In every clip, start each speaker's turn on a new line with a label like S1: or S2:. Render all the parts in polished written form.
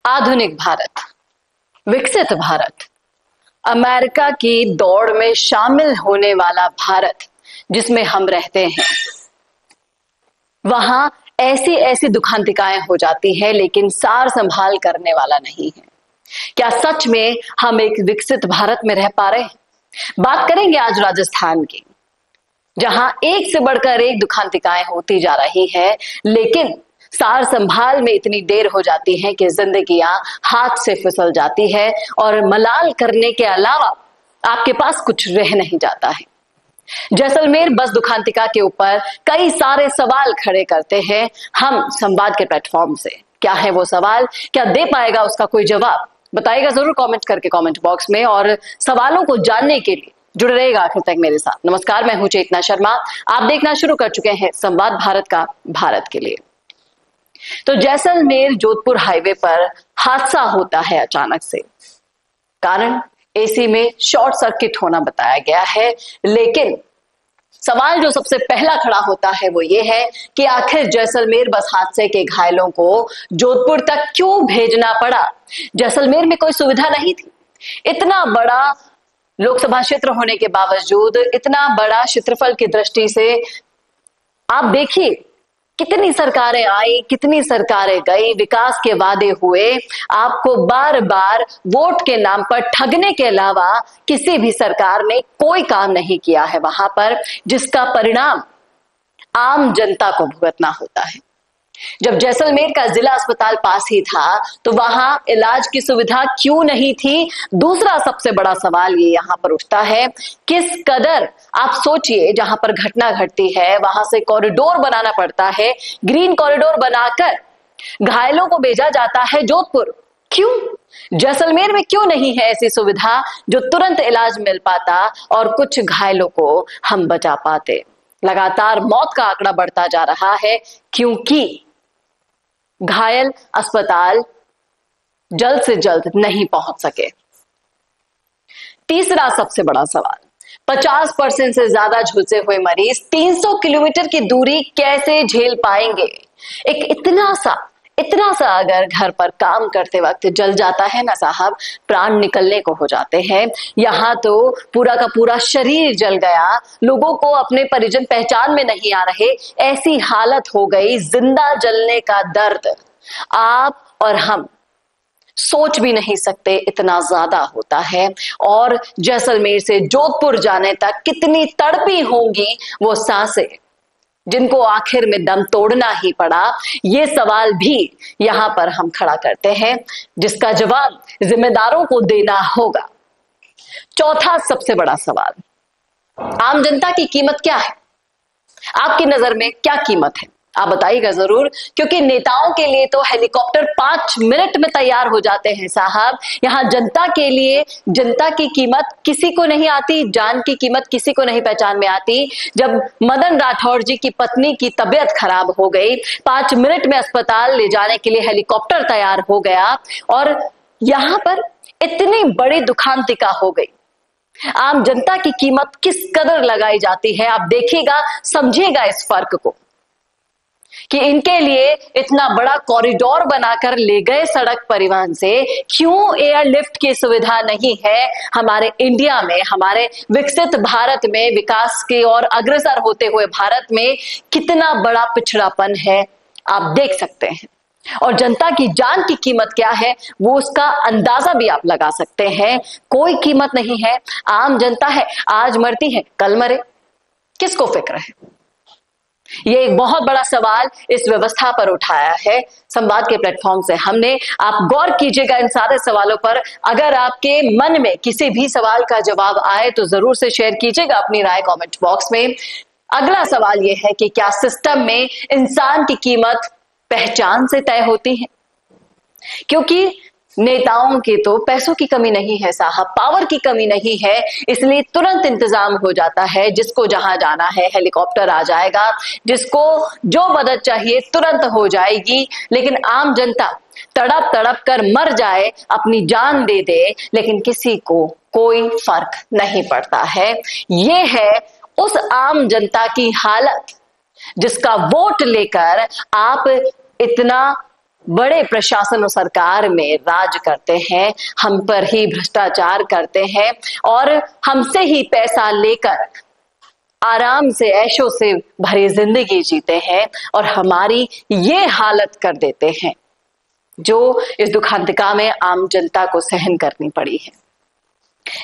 S1: आधुनिक भारत, विकसित भारत, अमेरिका की दौड़ में शामिल होने वाला भारत जिसमें हम रहते हैं, वहां ऐसी ऐसी दुखांतिकाएं हो जाती हैं लेकिन सार संभाल करने वाला नहीं है। क्या सच में हम एक विकसित भारत में रह पा रहे हैं? बात करेंगे आज राजस्थान की, जहां एक से बढ़कर एक दुखांतिकाएं होती जा रही है, लेकिन सार संभाल में इतनी देर हो जाती है कि जिंदगियां हाथ से फिसल जाती है और मलाल करने के अलावा आपके पास कुछ रह नहीं जाता है। जैसलमेर बस दुखांतिका के ऊपर कई सारे सवाल खड़े करते हैं हम संवाद के प्लेटफॉर्म से। क्या है वो सवाल? क्या दे पाएगा उसका कोई जवाब? बताइएगा जरूर कमेंट करके कमेंट बॉक्स में, और सवालों को जानने के लिए जुड़े रहेगा आखिर तक मेरे साथ। नमस्कार, मैं हूं चेतना शर्मा। आप देखना शुरू कर चुके हैं संवाद भारत का भारत के लिए। तो जैसलमेर जोधपुर हाईवे पर हादसा होता है अचानक से। कारण एसी में शॉर्ट सर्किट होना बताया गया है, लेकिन सवाल जो सबसे पहला खड़ा होता है वो ये है कि आखिर जैसलमेर बस हादसे के घायलों को जोधपुर तक क्यों भेजना पड़ा? जैसलमेर में कोई सुविधा नहीं थी? इतना बड़ा लोकसभा क्षेत्र होने के बावजूद, इतना बड़ा क्षेत्रफल की दृष्टि से आप देखिए कितनी सरकारें आई, कितनी सरकारें गई, विकास के वादे हुए, आपको बार बार वोट के नाम पर ठगने के अलावा किसी भी सरकार ने कोई काम नहीं किया है वहां पर, जिसका परिणाम आम जनता को भुगतना होता है। जब जैसलमेर का जिला अस्पताल पास ही था तो वहां इलाज की सुविधा क्यों नहीं थी? दूसरा सबसे बड़ा सवाल ये यहां पर उठता है, किस कदर आप सोचिए जहां पर घटना घटती है वहां से कॉरिडोर बनाना पड़ता है, ग्रीन कॉरिडोर बनाकर घायलों को भेजा जाता है जोधपुर। क्यों जैसलमेर में क्यों नहीं है ऐसी सुविधा जो तुरंत इलाज मिल पाता और कुछ घायलों को हम बचा पाते? लगातार मौत का आंकड़ा बढ़ता जा रहा है क्योंकि घायल अस्पताल जल्द से जल्द नहीं पहुंच सके। तीसरा सबसे बड़ा सवाल, 50% से ज्यादा झुलसे हुए मरीज 300 किलोमीटर की दूरी कैसे झेल पाएंगे? एक इतना सा अगर घर पर काम करते वक्त जल जाता है ना साहब, प्राण निकलने को हो जाते हैं। यहां तो पूरा का पूरा शरीर जल गया, लोगों को अपने परिजन पहचान में नहीं आ रहे, ऐसी हालत हो गई। जिंदा जलने का दर्द आप और हम सोच भी नहीं सकते, इतना ज्यादा होता है। और जैसलमेर से जोधपुर जाने तक कितनी तड़पी होंगी वो सांसें जिनको आखिर में दम तोड़ना ही पड़ा। ये सवाल भी यहां पर हम खड़ा करते हैं, जिसका जवाब जिम्मेदारों को देना होगा। चौथा सबसे बड़ा सवाल, आम जनता की कीमत क्या है? आपकी नजर में क्या कीमत है? आप बताइएगा जरूर, क्योंकि नेताओं के लिए तो हेलीकॉप्टर 5 मिनट में तैयार हो जाते हैं साहब। यहां जनता के लिए जनता की कीमत किसी को नहीं आती, जान की कीमत किसी को नहीं पहचान में आती। जब मदन राठौर जी की पत्नी की तबीयत खराब हो गई, 5 मिनट में अस्पताल ले जाने के लिए हेलीकॉप्टर तैयार हो गया, और यहां पर इतनी बड़ी दुखांतिका हो गई। आम जनता की कीमत किस कदर लगाई जाती है, आप देखिएगा, समझिएगा इस फर्क को कि इनके लिए इतना बड़ा कॉरिडोर बनाकर ले गए सड़क परिवहन से, क्यों एयरलिफ्ट की सुविधा नहीं है हमारे इंडिया में, हमारे विकसित भारत में, विकास की ओर अग्रसर होते हुए भारत में कितना बड़ा पिछड़ापन है आप देख सकते हैं। और जनता की जान की कीमत क्या है वो उसका अंदाजा भी आप लगा सकते हैं। कोई कीमत नहीं है, आम जनता है, आज मरती है कल मरे, किसको फिक्र है? ये एक बहुत बड़ा सवाल इस व्यवस्था पर उठाया है संवाद के प्लेटफॉर्म से हमने। आप गौर कीजिएगा इन सारे सवालों पर। अगर आपके मन में किसी भी सवाल का जवाब आए तो जरूर से शेयर कीजिएगा अपनी राय कमेंट बॉक्स में। अगला सवाल यह है कि क्या सिस्टम में इंसान की कीमत पहचान से तय होती है? क्योंकि नेताओं की तो पैसों की कमी नहीं है साहब, पावर की कमी नहीं है, इसलिए तुरंत इंतजाम हो जाता है। जिसको जहां जाना है हेलीकॉप्टर आ जाएगा, जिसको जो मदद चाहिए तुरंत हो जाएगी। लेकिन आम जनता तड़प तड़प कर मर जाए, अपनी जान दे दे, लेकिन किसी को कोई फर्क नहीं पड़ता है। ये है उस आम जनता की हालत जिसका वोट लेकर आप इतना बड़े प्रशासन और सरकार में राज करते हैं, हम पर ही भ्रष्टाचार करते हैं और हमसे ही पैसा लेकर आराम से ऐशों से भरी जिंदगी जीते हैं और हमारी ये हालत कर देते हैं जो इस दुखांतिका में आम जनता को सहन करनी पड़ी है।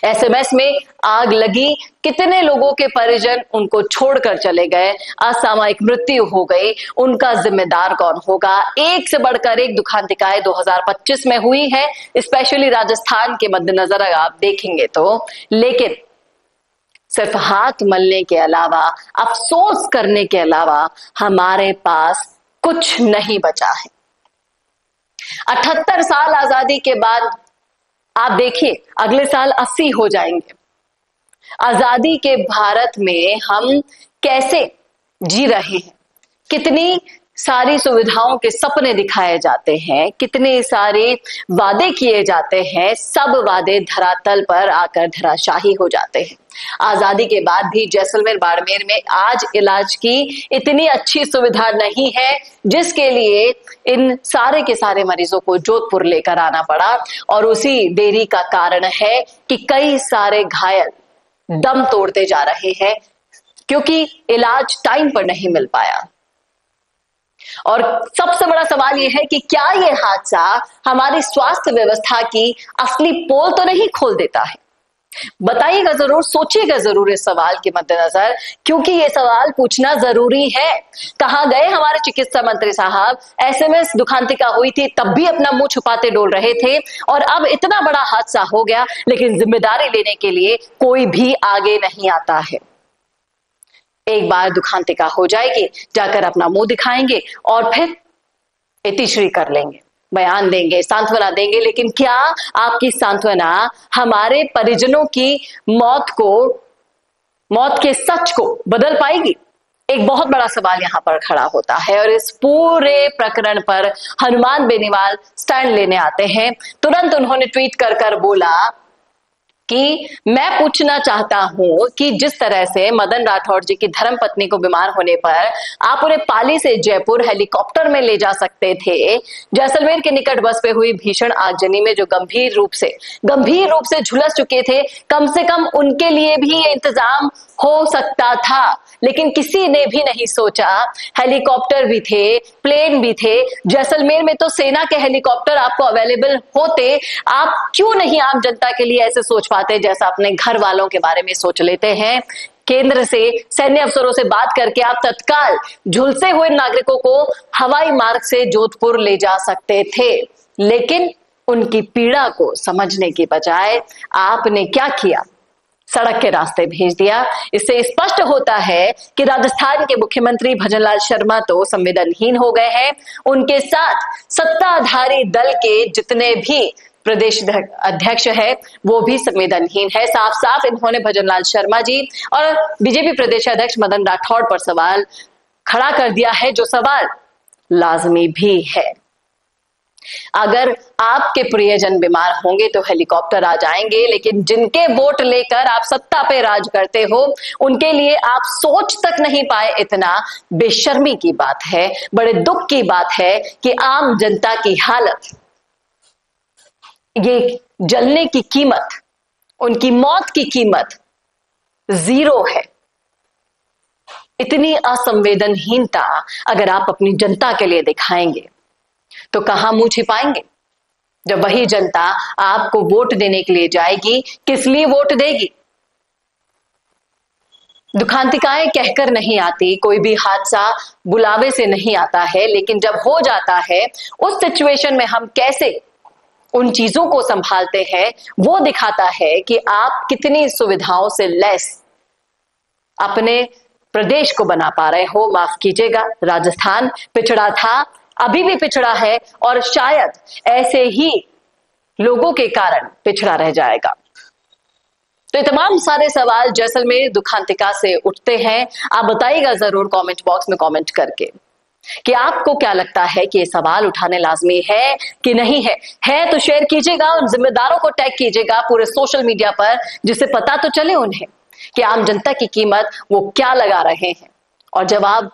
S1: एसएमएस में आग लगी, कितने लोगों के परिजन उनको छोड़कर चले गए, असामयिक मृत्यु हो गई, उनका जिम्मेदार कौन होगा? एक से बढ़कर एक दुखांतिकाएं 2025 में हुई है, स्पेशली राजस्थान के मद्देनजर अगर आप देखेंगे तो। लेकिन सिर्फ हाथ मलने के अलावा, अफसोस करने के अलावा हमारे पास कुछ नहीं बचा है। 78 साल आजादी के बाद आप देखिए, अगले साल 80 हो जाएंगे। आजादी के भारत में हम कैसे जी रहे हैं, कितनी सारी सुविधाओं के सपने दिखाए जाते हैं, कितने सारे वादे किए जाते हैं, सब वादे धरातल पर आकर धराशाही हो जाते हैं। आजादी के बाद भी जैसलमेर बाड़मेर में आज इलाज की इतनी अच्छी सुविधा नहीं है, जिसके लिए इन सारे के सारे मरीजों को जोधपुर लेकर आना पड़ा। और उसी देरी का कारण है कि कई सारे घायल दम तोड़ते जा रहे हैं क्योंकि इलाज टाइम पर नहीं मिल पाया। और सबसे बड़ा सवाल यह है कि क्या यह हादसा हमारी स्वास्थ्य व्यवस्था की असली पोल तो नहीं खोल देता है? बताइएगा जरूर, सोचिएगा जरूर इस सवाल के मद्देनजर, क्योंकि यह सवाल पूछना जरूरी है। कहां गए हमारे चिकित्सा मंत्री साहब? एसएमएस दुखांतिका हुई थी तब भी अपना मुंह छुपाते डोल रहे थे और अब इतना बड़ा हादसा हो गया लेकिन जिम्मेदारी लेने के लिए कोई भी आगे नहीं आता है। एक बार दुखांतिका हो जाएगी, जाकर अपना मुंह दिखाएंगे और फिर इतिश्री कर लेंगे, बयान देंगे, सांत्वना देंगे। लेकिन क्या आपकी सांत्वना हमारे परिजनों की मौत के सच को बदल पाएगी? एक बहुत बड़ा सवाल यहां पर खड़ा होता है और इस पूरे प्रकरण पर हनुमान बेनीवाल स्टैंड लेने आते हैं। तुरंत उन्होंने ट्वीट कर कर बोला कि मैं पूछना चाहता हूं कि जिस तरह से मदन राठौड़ जी की धर्मपत्नी को बीमार होने पर आप उन्हें पाली से जयपुर हेलीकॉप्टर में ले जा सकते थे, जैसलमेर के निकट बस पे हुई भीषण आगजनी में जो गंभीर रूप से झुलस चुके थे, कम से कम उनके लिए भी ये इंतजाम हो सकता था। लेकिन किसी ने भी नहीं सोचा, हेलीकॉप्टर भी थे, प्लेन भी थे, जैसलमेर में तो सेना के हेलीकॉप्टर आपको अवेलेबल होते, आप क्यों नहीं आम जनता के लिए ऐसे सोच पाते जैसा अपने घर वालों के बारे में सोच लेते हैं? केंद्र से सैन्य अफसरों से बात करके आप तत्काल झुलसे हुए नागरिकों को हवाई मार्ग से जोधपुर ले जा सकते थे, लेकिन उनकी पीड़ा को समझने की बजाय आपने क्या किया? सड़क के रास्ते भेज दिया। इससे स्पष्ट होता है कि राजस्थान के मुख्यमंत्री भजनलाल शर्मा तो संवेदनहीन हो गए हैं। उनके साथ सत्ताधारी दल के जितने भी प्रदेश अध्यक्ष है वो भी संवेदनहीन है। साफ साफ इन्होंने भजनलाल शर्मा जी और बीजेपी प्रदेश अध्यक्ष मदन राठौड़ पर सवाल खड़ा कर दिया है, जो सवाल लाजमी भी है। अगर आपके प्रियजन बीमार होंगे तो हेलीकॉप्टर आ जाएंगे, लेकिन जिनके वोट लेकर आप सत्ता पे राज करते हो उनके लिए आप सोच तक नहीं पाए, इतना बेशर्मी की बात है। बड़े दुख की बात है कि आम जनता की हालत, ये जलने की कीमत, उनकी मौत की कीमत 0 है। इतनी असंवेदनहीनता अगर आप अपनी जनता के लिए दिखाएंगे तो कहां मुंह छिपाएंगे? जब वही जनता आपको वोट देने के लिए जाएगी, किस लिए वोट देगी? दुखांतिकाएं कहकर नहीं आती, कोई भी हादसा बुलावे से नहीं आता है, लेकिन जब हो जाता है उस सिचुएशन में हम कैसे उन चीजों को संभालते हैं वो दिखाता है कि आप कितनी सुविधाओं से लैस अपने प्रदेश को बना पा रहे हो। माफ कीजिएगा, राजस्थान पिछड़ा था, अभी भी पिछड़ा है और शायद ऐसे ही लोगों के कारण पिछड़ा रह जाएगा। तो ये तमाम सारे सवाल जैसलमेर दुखांतिका से उठते हैं। आप बताइएगा जरूर कमेंट बॉक्स में कमेंट करके कि आपको क्या लगता है कि ये सवाल उठाने लाजमी है कि नहीं है तो शेयर कीजिएगा, उन जिम्मेदारों को टैग कीजिएगा पूरे सोशल मीडिया पर, जिससे पता तो चले उन्हें कि आम जनता की कीमत वो क्या लगा रहे हैं। और जवाब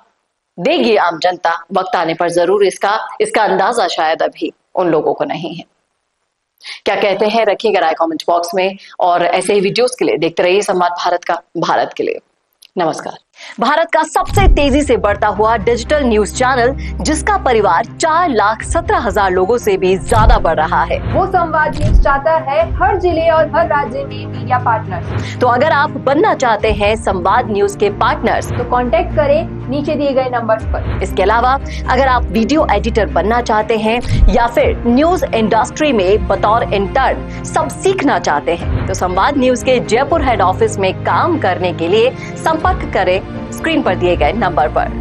S1: देगी आम जनता? वक्त आने पर जरूर इसका अंदाजा शायद अभी उन लोगों को नहीं है। क्या कहते हैं रखिएगा राय कमेंट बॉक्स में, और ऐसे ही वीडियोस के लिए देखते रहिए संवाद भारत के लिए नमस्कार। भारत का सबसे तेजी से बढ़ता हुआ डिजिटल न्यूज चैनल, जिसका परिवार 4,17,000 लोगों से भी ज्यादा बढ़ रहा है,
S2: वो संवाद न्यूज चाहता है हर जिले और हर राज्य में मीडिया पार्टनर्स।
S1: तो अगर आप बनना चाहते हैं संवाद न्यूज के पार्टनर्स,
S2: तो कांटेक्ट करें नीचे दिए गए नंबर्स पर।
S1: इसके अलावा अगर आप वीडियो एडिटर बनना चाहते हैं या फिर न्यूज इंडस्ट्री में बतौर इंटर्न सब सीखना चाहते हैं, तो संवाद न्यूज के जयपुर हेड ऑफिस में काम करने के लिए संपर्क करें स्क्रीन पर दिए गए नंबर पर।